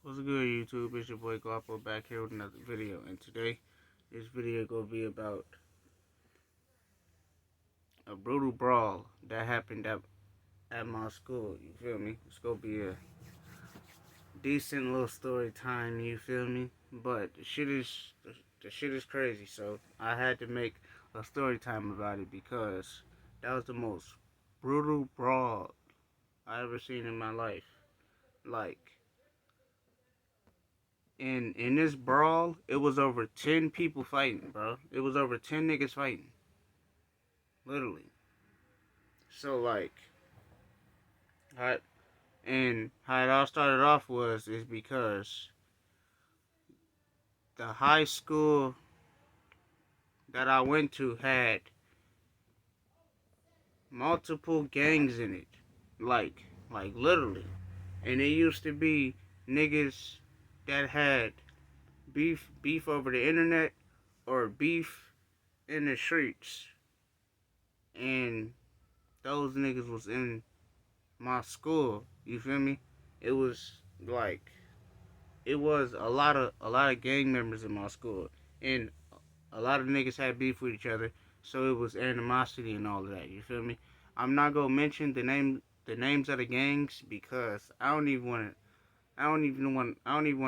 What's good, YouTube? It's your boy Guapo back here with another video, and today this video gonna be about a brutal brawl that happened at my school. You feel me? It's gonna be a decent little story time. You feel me? But the shit is crazy. So I had to make a story time about it because that was the most brutal brawl I ever seen in my life. Like. In this brawl, it was over 10 people fighting, bro. It was over 10 niggas fighting. Literally. So, like, how, how it all started off is because the high school that I went to had multiple gangs in it. Like literally. And it used to be niggas that had beef over the internet or beef in the streets. And those niggas was in my school. You feel me? It was like it was a lot of gang members in my school, and a lot of niggas had beef with each other. So it was animosity and all of that. You feel me? I'm not gonna mention the names of the gangs because I don't even want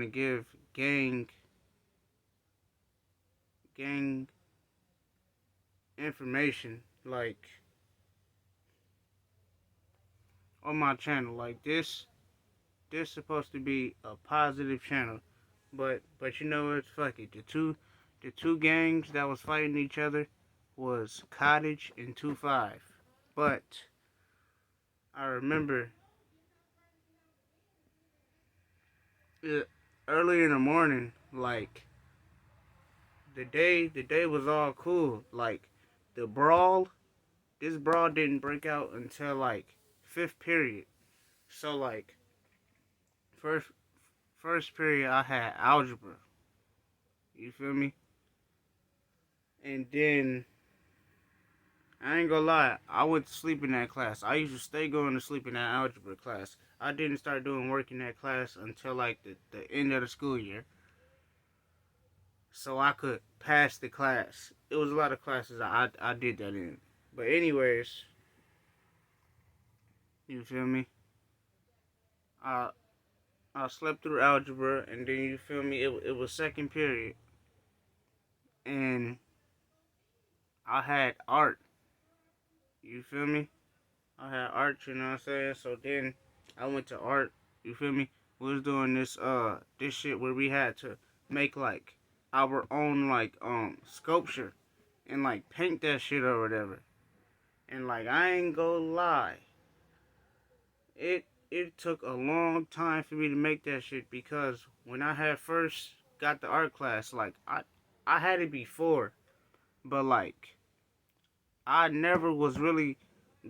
to give gang information like on my channel. Like this supposed to be a positive channel, but you know what? Fuck it. The two gangs that was fighting each other was Cottage and 2-5. But I remember early in the morning, like the day was all cool. Like the brawl, this brawl didn't break out until like fifth period. So like first first period I had algebra. You feel me? And then I ain't gonna lie, I went to sleep in that class. I used to stay going to sleep in that algebra class. I didn't start doing work in that class until like the end of the school year. So I could pass the class. It was a lot of classes I did that in. But anyways, you feel me? I I slept through algebra and then you feel me, it was second period and I had art. You feel me? I had art, you know what I'm saying? So then I went to art, you feel me? We was doing this shit where we had to make like our own like sculpture and like paint that shit or whatever. And like I ain't gonna lie, it took a long time for me to make that shit because when I had first got the art class, like I had it before, but like I never was really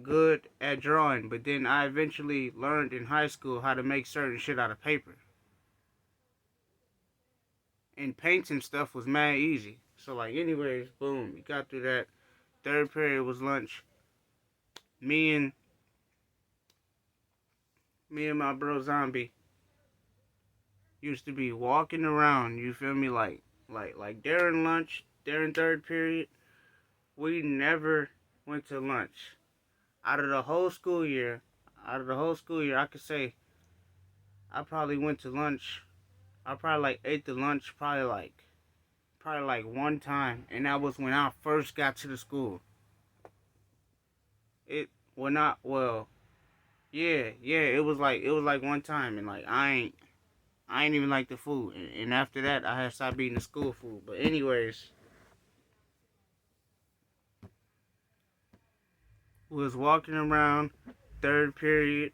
good at drawing, but then I eventually learned in high school how to make certain shit out of paper. And painting stuff was mad easy. So like anyways, boom, we got through that. Third period was lunch. Me and me and my bro Zombie used to be walking around, you feel me, like during lunch, during third period, we never went to lunch. Out of the whole school year, I could say I probably went to lunch. I probably like ate the lunch probably like one time, and that was when I first got to the school. It well not well, yeah. It was like one time, and like I ain't even like the food, and after that I had stopped eating the school food. But anyways, we was walking around third period,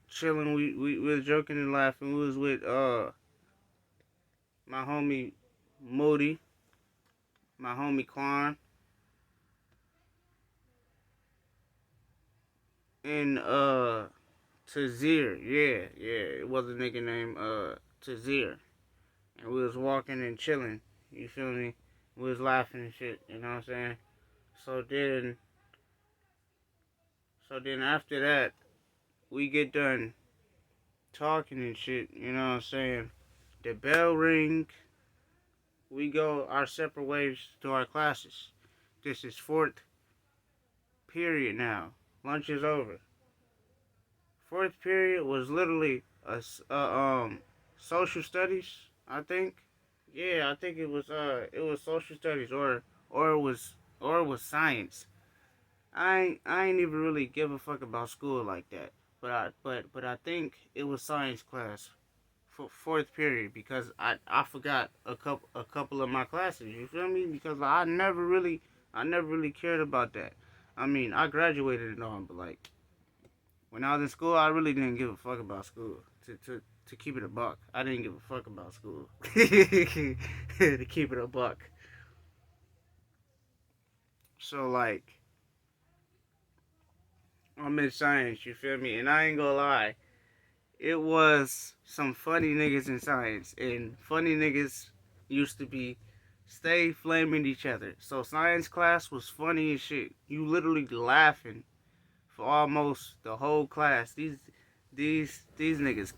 chilling. We was joking and laughing. We was with my homie Moody, my homie Quan, and Tazir. Yeah. It was a nigga named Tazir. And we was walking and chilling. You feel me? We was laughing and shit, you know what I'm saying? So then so then after that, we get done talking and shit, you know what I'm saying? The bell ring, we go our separate ways to our classes. This is fourth period now. Lunch is over. Fourth period was literally social studies, I think. Yeah, I think it was social studies or it was science. I ain't even really give a fuck about school like that. But I think it was science class for fourth period because I forgot a couple of my classes. You feel me? Because I never really cared about that. I mean, I graduated and all, but like when I was in school, I really didn't give a fuck about school. To keep it a buck, I didn't give a fuck about school. To keep it a buck. So like, I'm in science. You feel me? And I ain't gonna lie, it was some funny niggas in science, and funny niggas used to be stay flaming each other. So science class was funny as shit. You literally laughing for almost the whole class. These niggas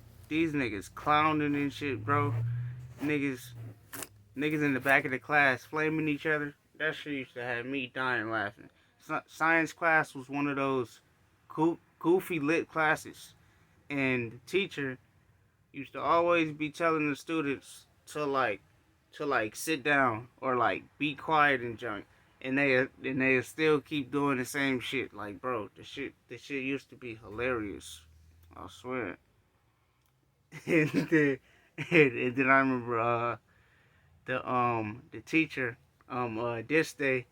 clowning and shit, bro. Niggas niggas in the back of the class flaming each other. That shit used to have me dying laughing. Science class was one of those goofy lit classes, and the teacher used to always be telling the students to like sit down or like be quiet and junk, and they still keep doing the same shit. Like, bro, the shit used to be hilarious. I swear. and then and then I remember the teacher this day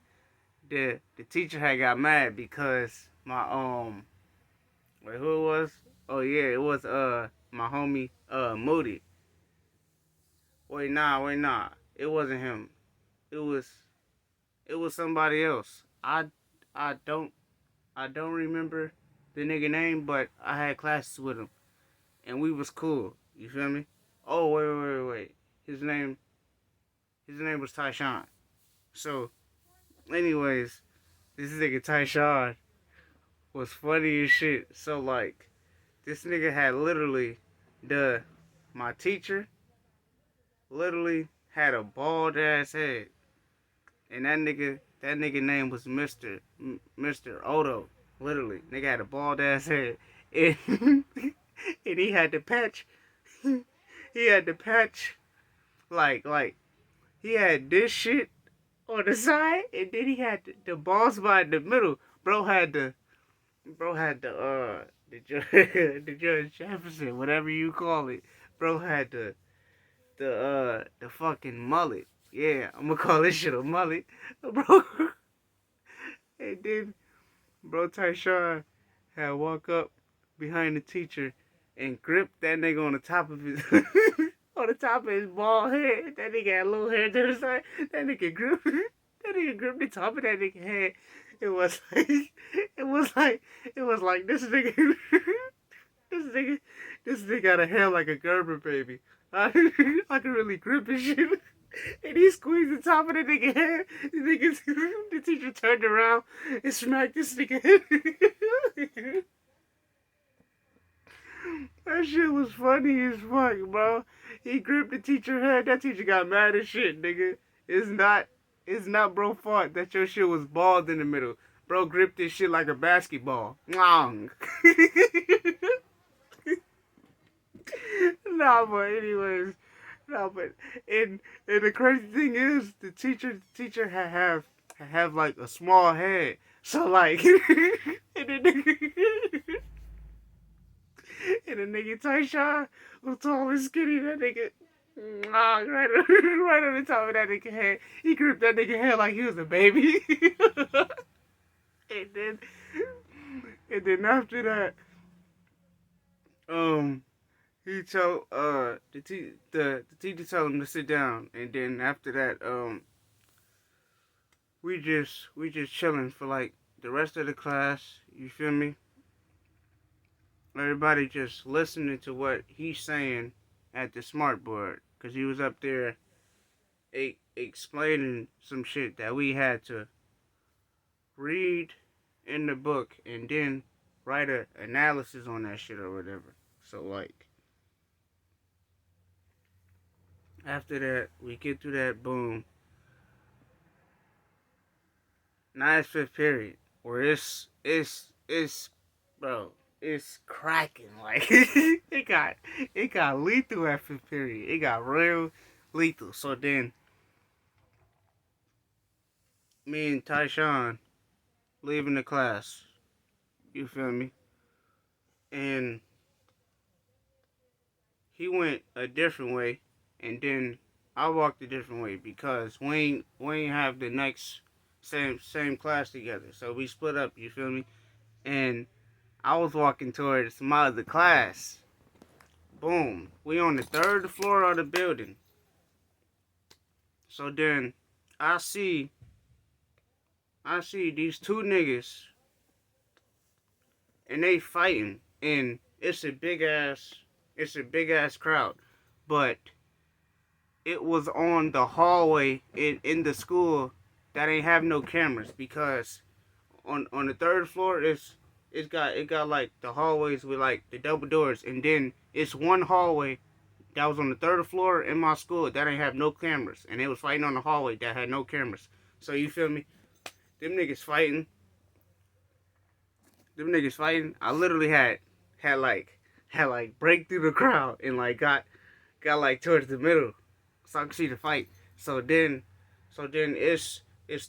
the teacher had got mad because my wait, who it was? Oh yeah, it was my homie Moody. Wait, nah. It wasn't him. It was it was somebody else. I don't I don't remember the nigga name, but I had classes with him and we was cool. You feel me? Oh wait. His name was Tyshawn. So anyways, this nigga Tyshawn was funny as shit. So like this nigga had literally the my teacher literally had a bald ass head, and that nigga name was Mister Odo. Literally, nigga had a bald ass head, and and he had the patch. He had the patch like he had this shit on the side, and then he had the bald spot in the middle. Bro had the the Judge Jefferson, whatever you call it. Bro had the fucking mullet. Yeah, I'm gonna call this shit a mullet, bro. And then bro Tyshawn had walk up behind the teacher and grip that nigga on the top of his on the top of his bald head. That nigga had a little hair to the side. That nigga gripped the top of that nigga head. It was like it was like this nigga this nigga this nigga got a hair like a Gerber baby. I can really grip his shit. And he squeezed the top of the nigga head. The teacher turned around and smacked this nigga head. That shit was funny as fuck, bro. He gripped the teacher head. That teacher got mad as shit, nigga. It's not bro fault that your shit was bald in the middle. Bro gripped this shit like a basketball. Nah, but anyways, but and the crazy thing is the teacher have like a small head. So like and the nigga Tyshawn was tall and skinny. That nigga, right on the top of that nigga head. He gripped that nigga head like he was a baby. and then, and then after that, um, he told the teacher told him to sit down, and then after that, we just chilling for like the rest of the class. You feel me? Everybody just listening to what he's saying at the smart board, because he was up there explaining some shit that we had to read in the book and then write a analysis on that shit or whatever. So like After that, we get through that, boom. Now it's fifth period, where it's bro, it's cracking. Like it got lethal at fifth period. It got real lethal. So then me and Tyshawn leaving the class. You feel me? And he went a different way, and then I walked a different way because we ain't have the next same class together. So we split up. You feel me? And I was walking towards my other class. Boom. We on the third floor of the building. So then I see these two niggas and they fighting, and it's a big ass crowd. But it was on the hallway in the school that ain't have no cameras, because on the third floor it got like the hallways with like the double doors, and then it's one hallway that was on the third floor in my school that ain't have no cameras, and they was fighting on the hallway that had no cameras. So you feel me? Them niggas fighting. I literally had like break through the crowd and like got like towards the middle, so I could see the fight. So then it's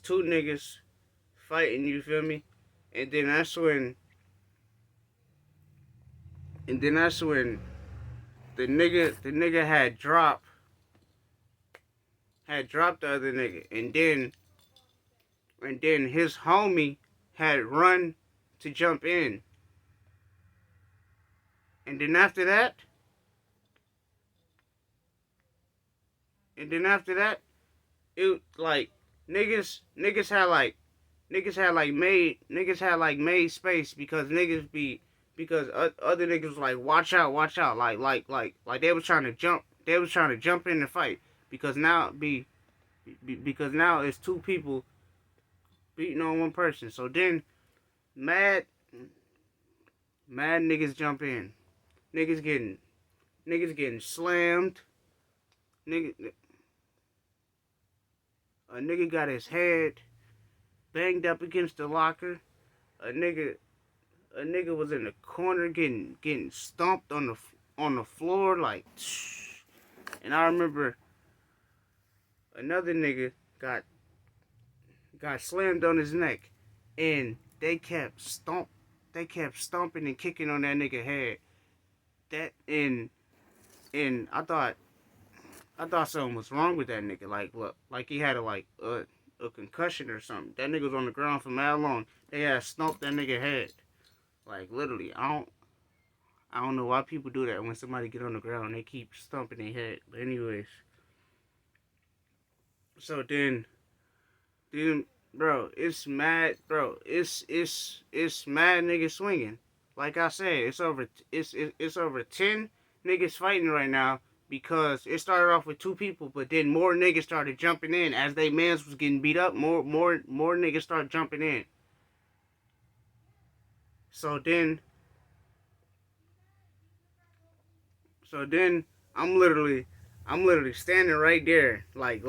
two niggas fighting. You feel me? And then that's when the nigga had dropped the other nigga, and then his homie had run to jump in, and then after that, it like niggas had like made space, because other niggas was like, watch out, like they was trying to jump in the fight, because because now it's two people beating on one person. So then mad niggas jump in. Niggas getting slammed. Nigga, a nigga got his head banged up against the locker. A nigga was in the corner getting stomped on the floor, like. And I remember another nigga got slammed on his neck, and they kept stomping and kicking on that nigga head. That and I thought something was wrong with that nigga. Like, look, like he had a concussion or something. That nigga was on the ground for mad long. They had stomped that nigga head. Like, literally, I don't know why people do that when somebody get on the ground. They keep stomping their head. But anyways, so then, bro, it's mad, bro. It's mad niggas swinging. Like I said, it's over 10 niggas fighting right now, because it started off with two people, but then more niggas started jumping in as they mans was getting beat up. More niggas started jumping in. So then So then I'm literally standing right there, like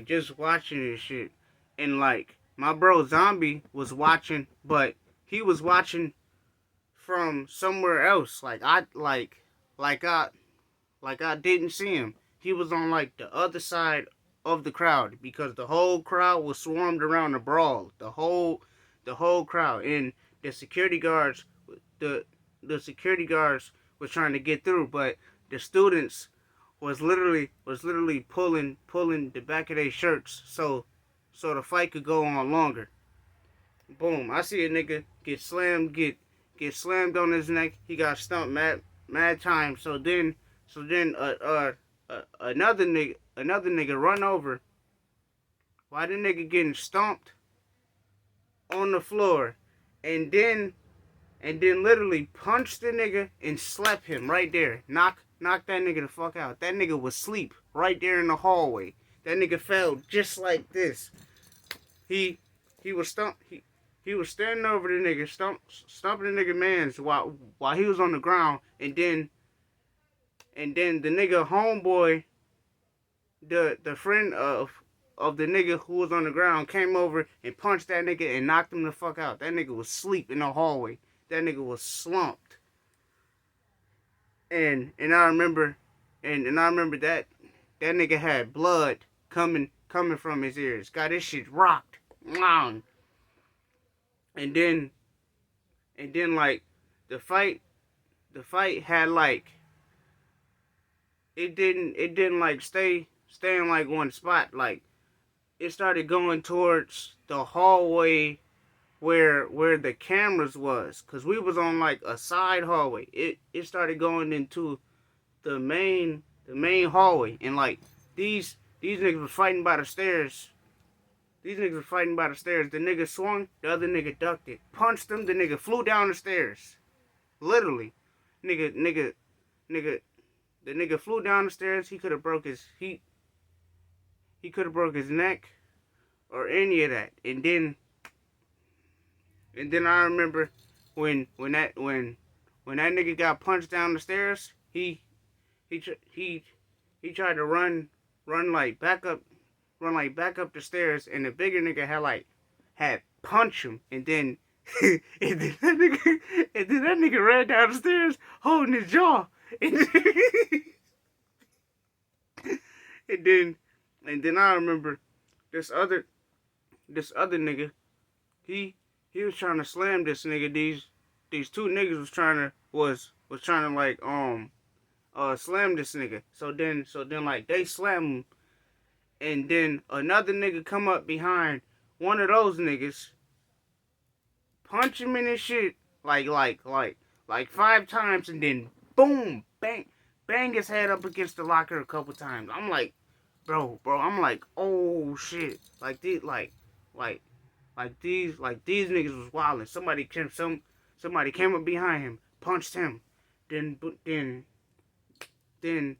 just watching this shit, and like my bro Zombie was watching, but he was watching from somewhere else. Like I didn't see him. He was on like the other side of the crowd, because the whole crowd was swarmed around the brawl. The whole crowd, and the security guards the the security guards was trying to get through, but the students was literally pulling the back of their shirts, so the fight could go on longer. Boom! I see a nigga get slammed on his neck. He got stumped mad time. So then another nigga run over while the nigga getting stomped on the floor, and then literally punch the nigga and slap him right there. Knock that nigga the fuck out. That nigga was asleep right there in the hallway. That nigga fell just like this. He was he was standing over the nigga, stomping the nigga mans while he was on the ground, and then the nigga homeboy the friend of the nigga who was on the ground came over and punched that nigga and knocked him the fuck out. That nigga was asleep in the hallway. That nigga was slumped. And I remember and I remember that nigga had blood coming from his ears. Got his shit rocked. And then like the fight had like it didn't like stay in like one spot. Like it started going towards the hallway where the cameras was, cause we was on like a side hallway. It started going into the main hallway, and like these niggas was fighting by the stairs. These niggas was fighting by the stairs. The nigga swung, the other nigga ducked it, punched him. The nigga flew down the stairs. Literally, nigga, the nigga flew down the stairs. He could have broke his he could have broke his neck or any of that. And then I remember when that nigga got punched down the stairs, he he tried to run like back up the stairs, and the bigger nigga had punched him, and then that nigga ran down the stairs holding his jaw, and and then and then I remember this other nigga, he was trying to slam this nigga. These two niggas was trying to like slam this nigga. So then like they slam him, and then another nigga come up behind one of those niggas, punch him in his shit like 5 times, and then boom, bang his head up against the locker a couple times. I'm like, bro, I'm like, oh shit, like these these niggas was wildin'. Somebody came up behind him, punched him. Then then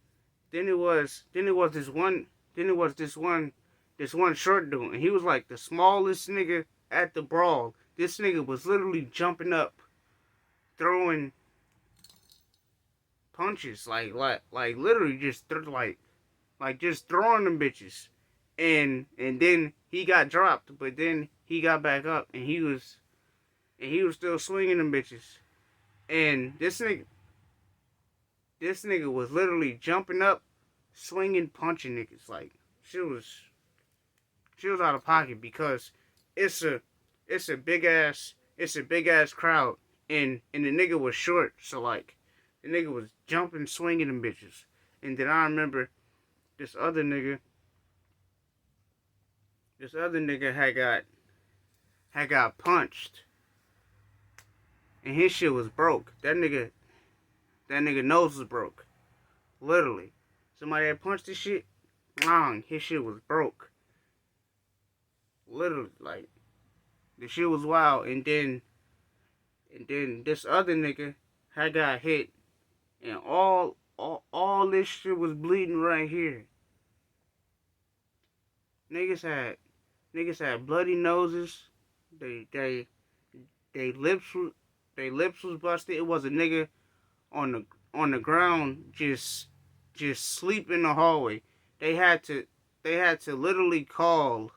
it was this one short dude, and he was like the smallest nigga at the brawl. This nigga was literally jumping up, throwing punches, like literally just just throwing them bitches. And then he got dropped, but then he got back up, and he was still swinging them bitches. And this nigga was literally jumping up, swinging, punching niggas. Like she was out of pocket, because it's a big ass crowd, and the nigga was short, so like the nigga was jumping, swinging them bitches. And then I remember this other nigga had got punched, and his shit was broke. That nigga nose was broke. Literally. Somebody had punched his shit, his shit was broke. Literally, like, the shit was wild. And then this other nigga had got hit, and all this shit was bleeding right here. Niggas had bloody noses. They lips was busted. It was a nigga on the ground just sleep in the hallway. They had to literally call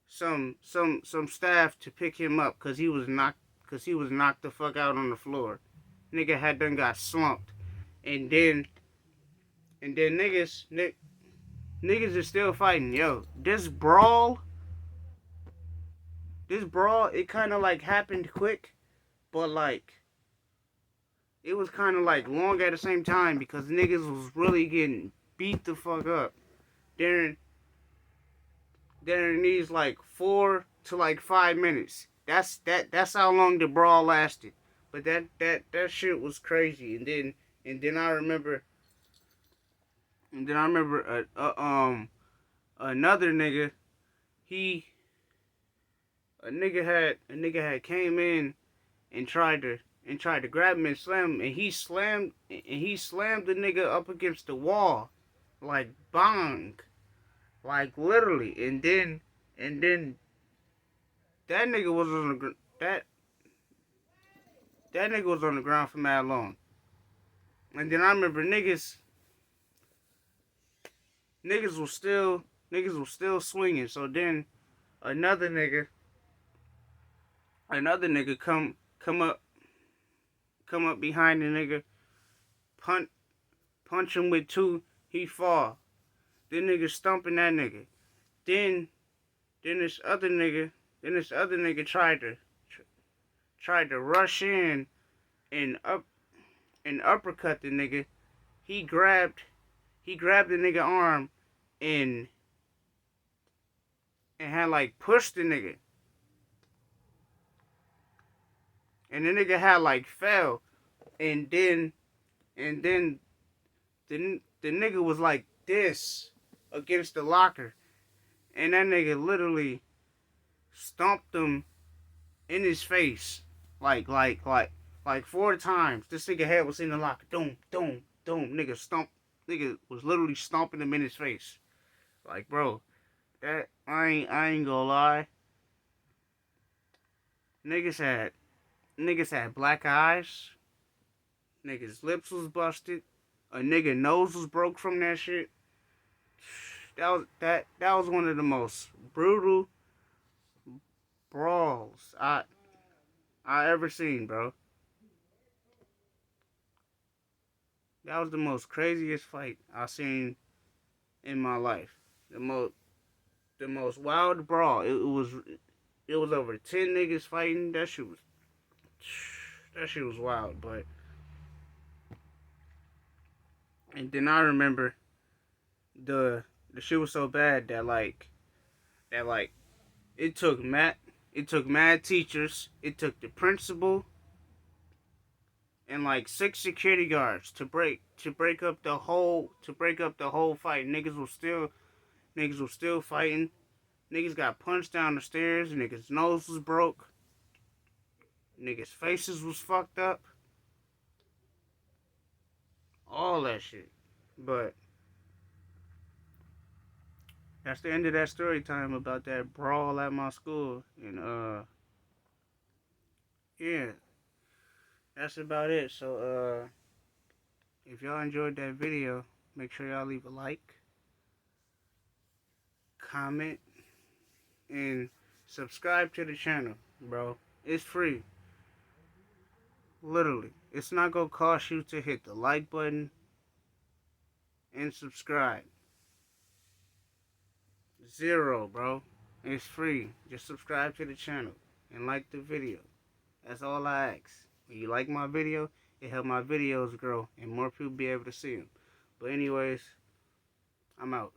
some staff to pick him up, cause he was knocked the fuck out on the floor. Nigga had done got slumped. And then niggas are still fighting. Yo, this brawl, it kind of like happened quick, but like it was kind of like long at the same time, because niggas was really getting beat the fuck up during these like 4 to like 5 minutes. That's how long the brawl lasted. But that shit was crazy. And then I remember another nigga, a nigga had came in and tried to grab him and slam him, and he slammed the nigga up against the wall, like bang, like literally. And then that nigga was on the that nigga was on the ground for mad long. And then I remember niggas niggas was still swinging. So then another nigga, another nigga come up behind the nigga, punch punch him with two, he fall. Then nigga stumping that nigga. Then then this other nigga tried to rush in and uppercut the nigga. He grabbed the nigga arm and had like pushed the nigga. And the nigga had like fell. And then the nigga was like this against the locker. And that nigga literally stomped him in his face. Like 4 times. This nigga head was in the locker. Doom, doom, doom. Nigga was literally stomping him in his face. Like, bro, that I ain't gonna lie. Niggas had black eyes. Niggas' lips was busted. A nigga nose was broke from that shit. That was one of the most brutal brawls I ever seen, bro. That was the most craziest fight I seen in my life. The most wild brawl. It was over 10 niggas fighting. That shit was wild, but and then I remember the shit was so bad that it took mad teachers, it took the principal and like 6 security guards to break up the whole fight. Niggas was still fighting. Niggas got punched down the stairs. Niggas' nose was broke. Niggas' faces was fucked up. All that shit. But that's the end of that story time about that brawl at my school. And yeah, that's about it. So if y'all enjoyed that video, make sure y'all leave a like, comment, and subscribe to the channel, bro. It's free. Literally. It's not gonna cost you to hit the like button and subscribe. Zero, bro. It's free. Just subscribe to the channel and like the video. That's all I ask. When you like my video, it helps my videos grow and more people be able to see them. But anyways, I'm out.